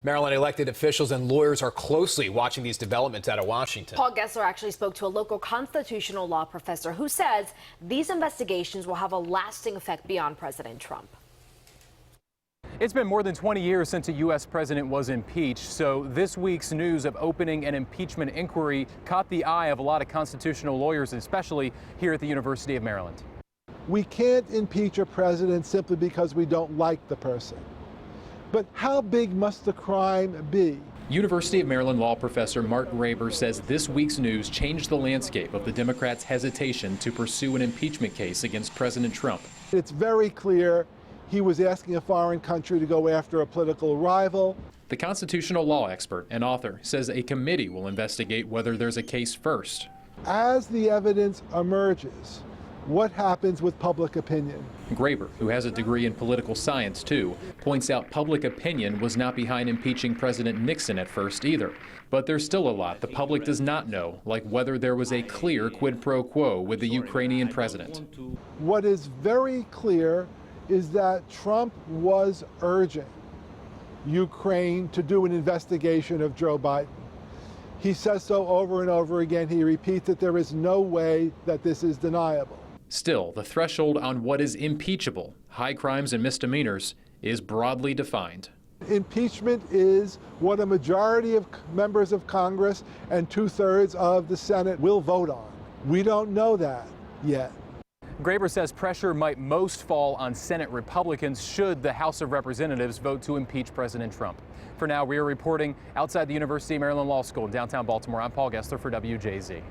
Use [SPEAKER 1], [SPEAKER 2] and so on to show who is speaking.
[SPEAKER 1] Maryland elected officials and lawyers are closely watching these developments out of Washington.
[SPEAKER 2] Paul Gessler actually spoke to a local constitutional law professor who says these investigations will have a lasting effect beyond President Trump.
[SPEAKER 3] It's been more than 20 years since a U.S. president was impeached, so this week's news of opening an impeachment inquiry caught the eye of a lot of constitutional lawyers, especially here at the University of Maryland.
[SPEAKER 4] We can't impeach a president simply because we don't like the person. But how big must the crime be?
[SPEAKER 3] University of Maryland law professor Mark Graber says this week's news changed the landscape of the Democrats' hesitation to pursue an impeachment case against President Trump.
[SPEAKER 4] It's very clear he was asking a foreign country to go after a political rival.
[SPEAKER 3] The constitutional law expert and author says a committee will investigate whether there's a case first.
[SPEAKER 4] As the evidence emerges, what happens with public opinion?
[SPEAKER 3] Graber, who has a degree in political science too, points out public opinion was not behind impeaching President Nixon at first either. But there's still a lot the public does not know, like whether there was a clear quid pro quo with the Ukrainian president.
[SPEAKER 4] What is very clear is that Trump was urging Ukraine to do an investigation of Joe Biden. He says so over and over again. He repeats that there is no way that this is deniable.
[SPEAKER 3] Still, the threshold on what is impeachable, high crimes and misdemeanors, is broadly defined.
[SPEAKER 4] Impeachment is what a majority of members of Congress and 2/3 of the Senate will vote on. We don't know that yet.
[SPEAKER 3] Graber says pressure might most fall on Senate Republicans should the House of Representatives vote to impeach President Trump. For now, we are reporting outside the University of Maryland Law School in downtown Baltimore. I'm Paul Gessler for WJZ.